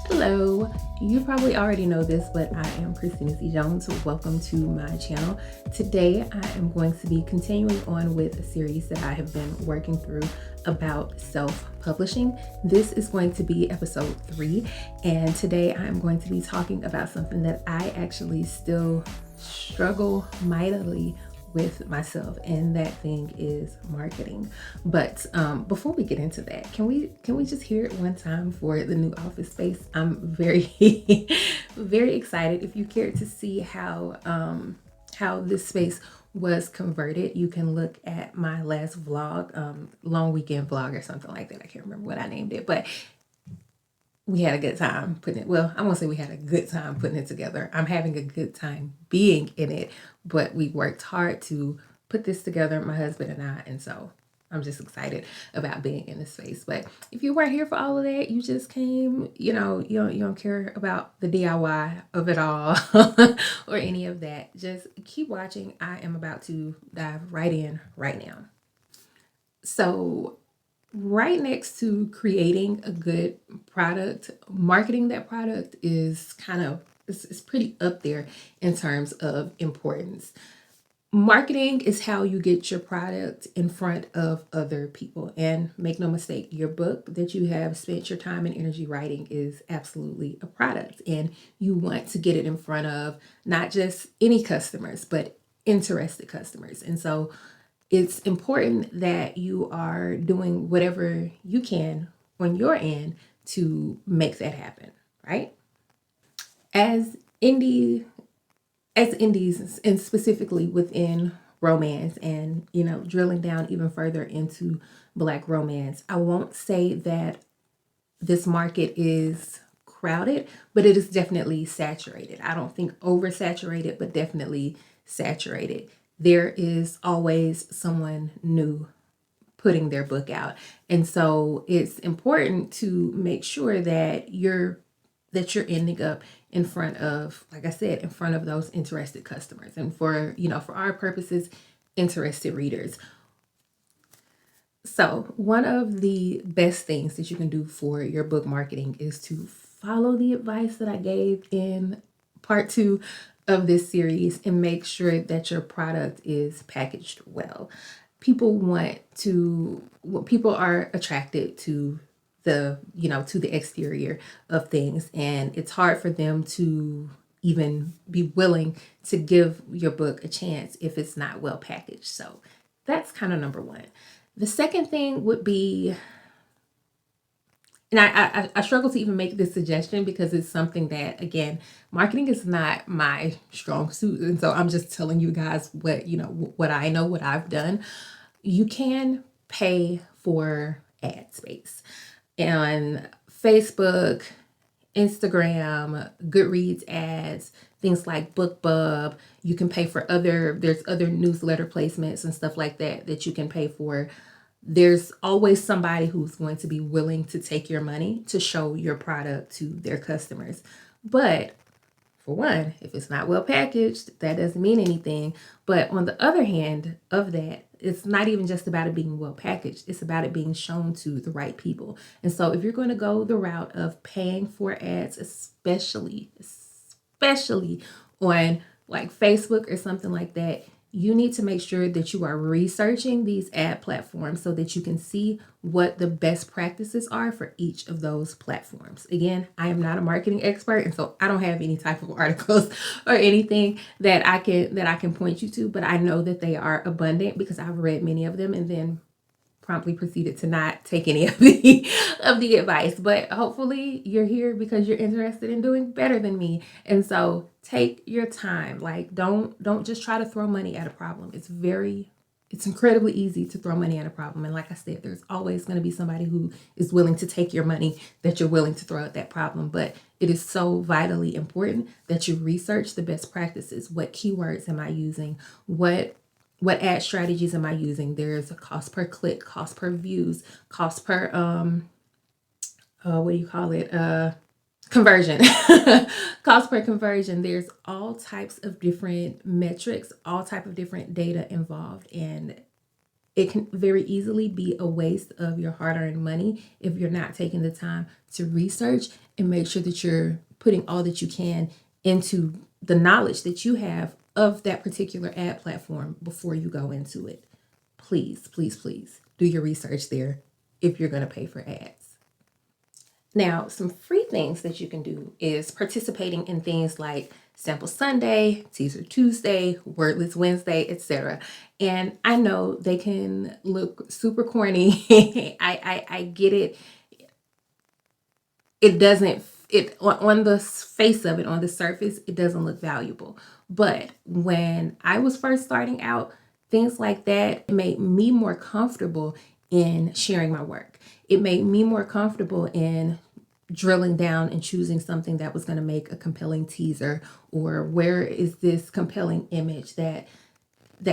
Hello, you probably already know this, but I am Christina C. Jones. Welcome to my channel. Today, I am going to be continuing on with a series that I have been working through about self-publishing. This is going to be episode 3, and today I am going to be talking about something that I actually still struggle mightily with myself, and that thing is marketing. But before we get into that, can we just hear it one time for the new office space? I'm very very excited. If you care to see how this space was converted, you can look at my last vlog, long weekend vlog or something like that. I can't remember what I named it, but we had a good time putting it. Well, I won't say we had a good time putting it together. I'm having a good time being in it, but we worked hard to put this together, my husband and I. And so I'm just excited about being in this space. But if you weren't here for all of that, you just came, you don't care about the DIY of it all or any of that. Just keep watching. I am about to dive right in right now. So right next to creating a good product, marketing that product is it's pretty up there in terms of importance. Marketing is how you get your product in front of other people. And make no mistake, your book that you have spent your time and energy writing is absolutely a product. And you want to get it in front of not just any customers, but interested customers. And so it's important that you are doing whatever you can on your end to make that happen, right? As indies, and specifically within romance, and drilling down even further into Black romance, I won't say that this market is crowded, but it is definitely saturated. I don't think oversaturated, but definitely saturated. There is always someone new putting their book out. And so it's important to make sure that you're ending up in front of, like I said, in front of those interested customers, and for our purposes, interested readers. So one of the best things that you can do for your book marketing is to follow the advice that I gave in part 2 of this series and make sure that your product is packaged well. People are attracted to the exterior of things, and it's hard for them to even be willing to give your book a chance if it's not well packaged. So that's kind of number one. The second thing would be, and I struggle to even make this suggestion because it's something that, again, marketing is not my strong suit. And so I'm just telling you guys what I know, what I've done. You can pay for ad space on Facebook, Instagram, Goodreads ads, things like BookBub. You can pay for there's other newsletter placements and stuff like that you can pay for. There's always somebody who's going to be willing to take your money to show your product to their customers. But for one, if it's not well packaged, that doesn't mean anything. But on the other hand of that, it's not even just about it being well packaged. It's about it being shown to the right people. And so if you're going to go the route of paying for ads, especially on like Facebook or something like that, you need to make sure that you are researching these ad platforms so that you can see what the best practices are for each of those platforms. Again, I am not a marketing expert, and so I don't have any type of articles or anything that I can point you to, but I know that they are abundant because I've read many of them and then promptly proceeded to not take any of the advice. But hopefully you're here because you're interested in doing better than me. And so take your time. Like don't just try to throw money at a problem. It's incredibly easy to throw money at a problem. And like I said, there's always going to be somebody who is willing to take your money that you're willing to throw at that problem. But it is so vitally important that you research the best practices. What keywords am I using? What ad strategies am I using? There's a cost per click, cost per views, cost per conversion. Cost per conversion. There's all types of different metrics, all type of different data involved, and it can very easily be a waste of your hard-earned money if you're not taking the time to research and make sure that you're putting all that you can into the knowledge that you have of that particular ad platform before you go into it. Please, please, please do your research there if you're going to pay for ads. Now, some free things that you can do is participating in things like Sample Sunday, Teaser Tuesday, Wordless Wednesday, etc. And I know they can look super corny. I get it. It doesn't, it on the face of it, on the surface, it doesn't look valuable. But when I was first starting out, things like that made me more comfortable in sharing my work. It made me more comfortable in drilling down and choosing something that was going to make a compelling teaser, or where is this compelling image that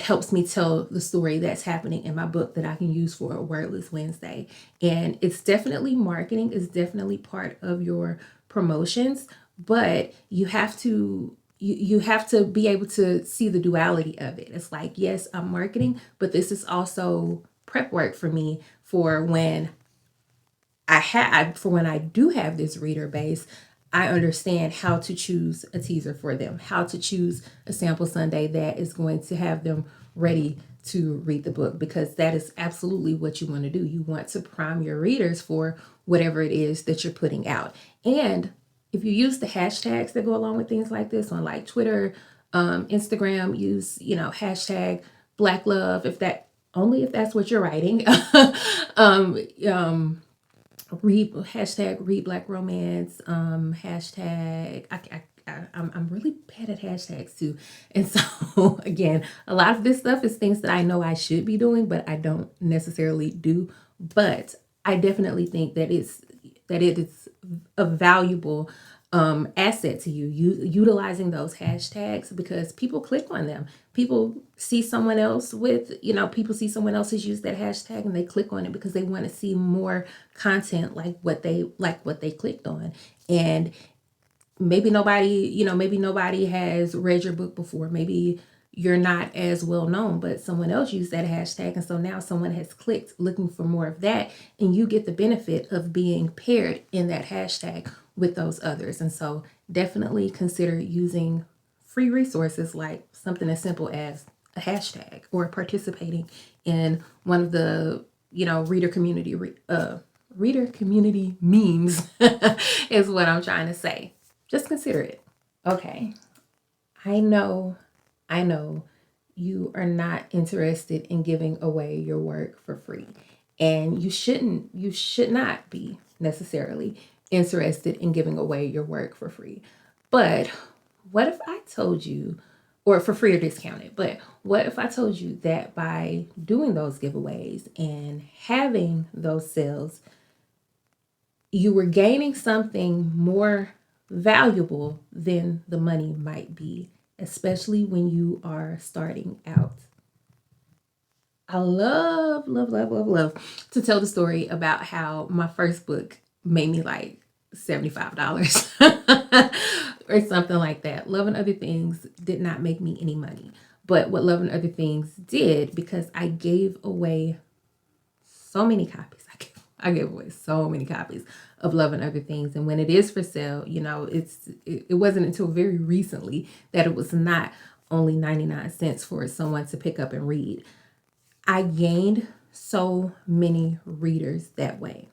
helps me tell the story that's happening in my book that I can use for a Wordless Wednesday. And it's definitely marketing, is definitely part of your promotions, but you have to you have to be able to see the duality of it. It's like, yes, I'm marketing, but this is also prep work for me for when when I do have this reader base. I understand how to choose a teaser for them, how to choose a sample Sunday that is going to have them ready to read the book, because that is absolutely what you want to do. You want to prime your readers for whatever it is that you're putting out. And if you use the hashtags that go along with things like this on like Twitter, Instagram, use, hashtag Black Love, if that's what you're writing. um, um, read Black Romance, hashtag I'm really bad at hashtags too. And so again, a lot of this stuff is things that I know I should be doing, but I don't necessarily do. But I definitely think that it is a valuable asset to you, utilizing those hashtags, because people click on them. People see someone else people see someone else has used that hashtag and they click on it because they want to see more content like what they clicked on. And maybe nobody has read your book before. Maybe you're not as well known, but someone else used that hashtag. And so now someone has clicked looking for more of that, and you get the benefit of being paired in that hashtag with those others. And so definitely consider using free resources like something as simple as a hashtag, or participating in one of the, reader community memes is what I'm trying to say. Just consider it. Okay. I know you are not interested in giving away your work for free. And you should not be necessarily interested in giving away your work for free. But what if I told you, or for free or discounted, but what if I told you that by doing those giveaways and having those sales, you were gaining something more valuable than the money might be, especially when you are starting out? I love, love, love, love, love to tell the story about how my first book made me like $75 or something like that. Love and Other Things did not make me any money. But what Love and Other Things did, because I gave away so many copies. I gave away so many copies of Love and Other Things. And when it is for sale, it wasn't until very recently that it was not only 99 cents for someone to pick up and read. I gained so many readers that way.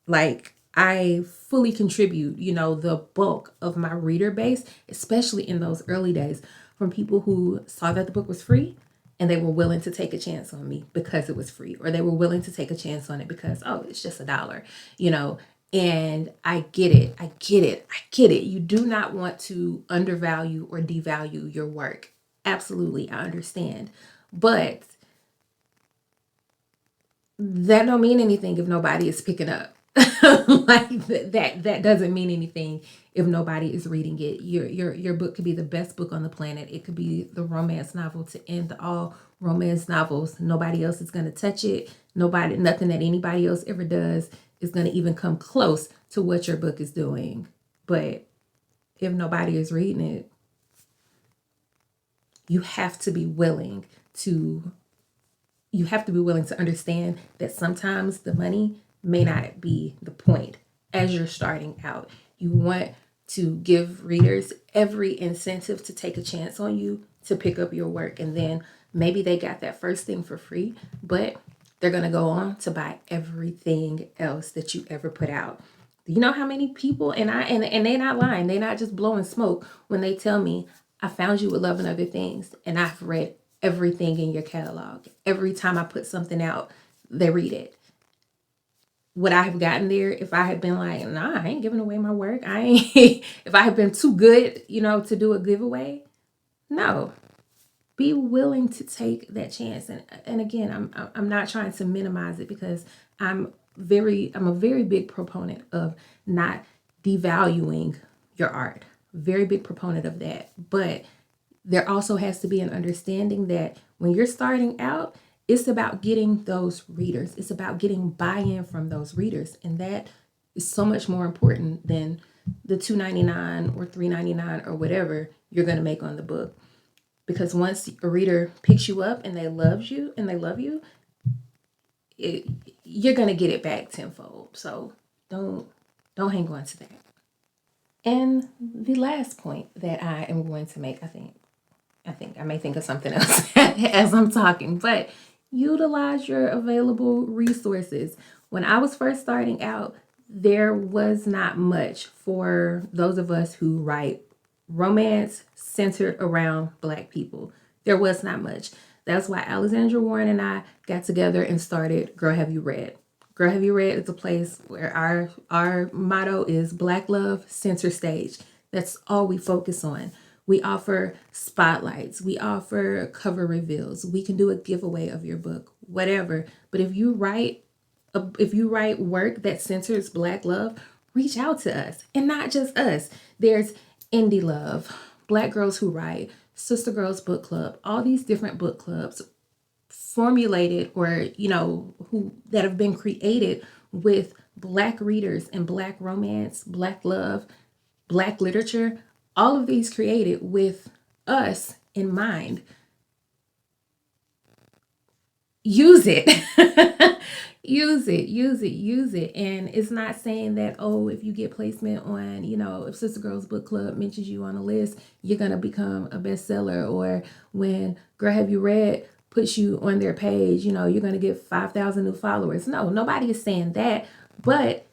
Like, I fully contribute, the bulk of my reader base, especially in those early days, from people who saw that the book was free and they were willing to take a chance on me because it was free, or they were willing to take a chance on it because, oh, it's just $1, and I get it. I get it. I get it. You do not want to undervalue or devalue your work. Absolutely. I understand. But that don't mean anything if nobody is picking up. Like that doesn't mean anything if nobody is reading it. Your book could be the best book on the planet. It could be the romance novel to end all romance novels. Nobody else is going to touch it. Nothing that anybody else ever does is going to even come close to what your book is doing. But if nobody is reading it, you have to be willing to you have to be willing to understand that sometimes the money may not be the point as you're starting out. You want to give readers every incentive to take a chance on you to pick up your work. And then maybe they got that first thing for free, but they're going to go on to buy everything else that you ever put out. You know how many people, and they're not lying, they're not just blowing smoke when they tell me, I found you with Love and Other Things, and I've read everything in your catalog. Every time I put something out, they read it. Would I have gotten there if I had been like, nah, I ain't giving away my work? I ain't, if I had been too good, to do a giveaway? No. Be willing to take that chance. And again, I'm not trying to minimize it, because I'm a very big proponent of not devaluing your art. Very big proponent of that. But there also has to be an understanding that when you're starting out, it's about getting those readers. It's about getting buy-in from those readers. And that is so much more important than the $2.99 or $3.99 or whatever you're going to make on the book. Because once a reader picks you up and they love you, you're going to get it back tenfold. So don't hang on to that. And the last point that I am going to make, I think I may think of something else as I'm talking, but utilize your available resources. When I was first starting out, there was not much for those of us who write romance centered around Black people. There was not much. That's why Alexandra Warren and I got together and started Girl Have You Read. Girl Have You Read is a place where our motto is Black Love Center Stage. That's all we focus on. We offer spotlights. We offer cover reveals. We can do a giveaway of your book, whatever. But if you write work that centers Black love, reach out to us. And not just us. There's Indie Love, Black Girls Who Write, Sister Girls Book Club, all these different book clubs formulated or, who that have been created with Black readers and Black romance, Black love, Black literature, all of these created with us in mind. Use it. Use it. And it's not saying that, if you get placement on, if Sister Girls Book Club mentions you on a list, you're going to become a bestseller. Or when Girl Have You Read puts you on their page, you're going to get 5,000 new followers. No, nobody is saying that. But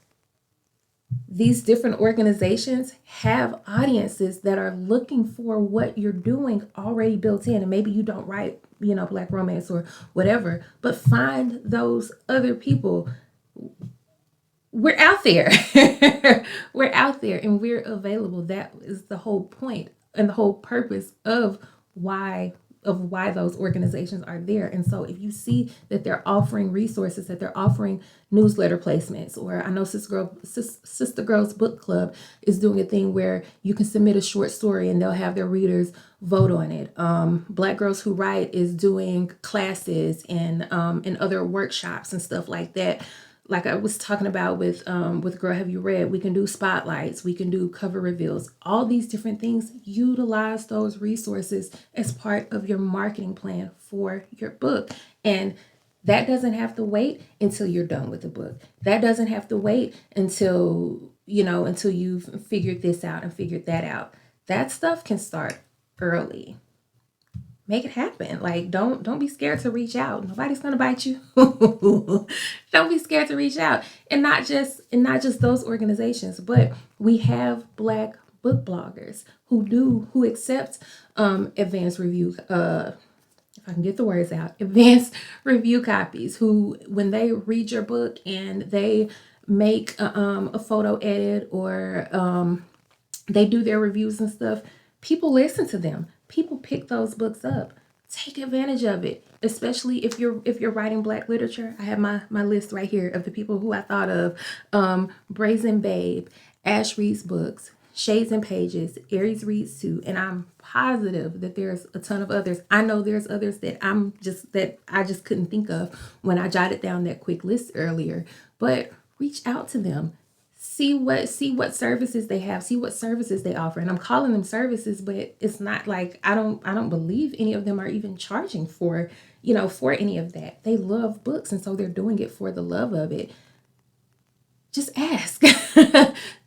these different organizations have audiences that are looking for what you're doing already built in. And maybe you don't write, Black romance or whatever, but find those other people. We're out there. We're out there and we're available. That is the whole point and the whole purpose of why those organizations are there. And so if you see that they're offering resources, that they're offering newsletter placements, or I know Sister Girls Book Club is doing a thing where you can submit a short story and they'll have their readers vote on it. Black Girls Who Write is doing classes and other workshops and stuff like that. Like I was talking about with Girl Have You Read, we can do spotlights, we can do cover reveals, all these different things. Utilize those resources as part of your marketing plan for your book. And that doesn't have to wait until you're done with the book. That doesn't have to wait until you've figured this out and figured that out. That stuff can start early. Make it happen. Like, don't be scared to reach out. Nobody's gonna bite you. Don't be scared to reach out. And not just those organizations, but we have Black book bloggers who accept advanced review, if I can get the words out, advanced review copies, who when they read your book and they make a photo edit or they do their reviews and stuff, people listen to them. People pick those books up. Take advantage of it, especially if you're writing Black literature. I have my list right here of the people who I thought of. Brazen Babe, Ash reads books, Shades and Pages, Aries reads too, and I'm positive that there's a ton of others. I know there's others that I just couldn't think of when I jotted down that quick list earlier. But reach out to them. see what services they have, see what services they offer. And I'm calling them services, but it's not like I don't believe any of them are even charging for, for any of that. They love books, and so they're doing it for the love of it. Just ask.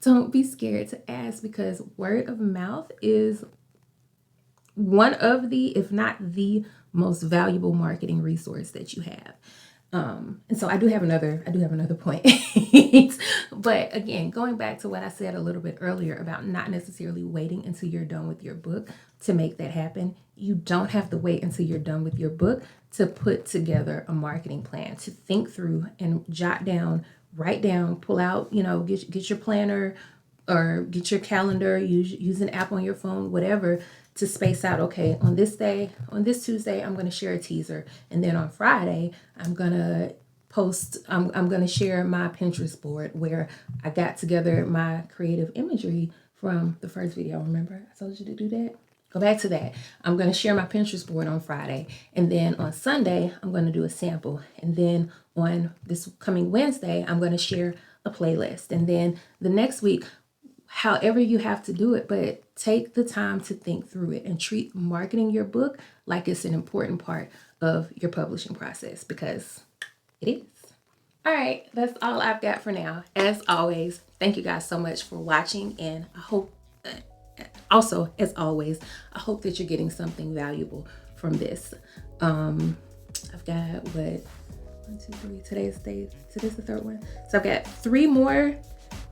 Don't be scared to ask, because word of mouth is one of the, if not the most valuable marketing resource that you have. And so I do have another point. But again, going back to what I said a little bit earlier about not necessarily waiting until you're done with your book to make that happen. You don't have to wait until you're done with your book to put together a marketing plan, to think through and jot down, write down, pull out, get your planner or get your calendar, use an app on your phone, whatever, to space out, okay, on this day, on this Tuesday, I'm going to share a teaser. And then on Friday, I'm going to I'm going to share my Pinterest board where I got together my creative imagery from the first video. Remember, I told you to do that? Go back to that. I'm going to share my Pinterest board on Friday. And then on Sunday, I'm going to do a sample. And then on this coming Wednesday, I'm going to share a playlist. And then the next week, however you have to do it, but take the time to think through it and treat marketing your book like it's an important part of your publishing process, because it is. All right, that's all I've got for now. As always, thank you guys so much for watching, and I hope also, as always, I hope that you're getting something valuable from this. I've got what, 1, 2, 3, today's the third one. So I've got 3 more.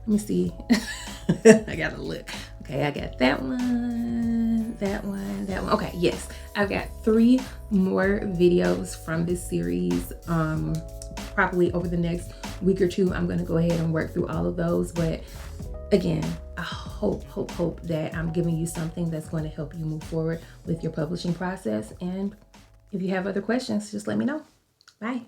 Let me see. I gotta look. Okay, I got that one. Okay, yes, I've got 3 more videos from this series. Probably over the next week or 2, I'm gonna go ahead and work through all of those. But again, I hope that I'm giving you something that's going to help you move forward with your publishing process. And if you have other questions, just let me know. Bye.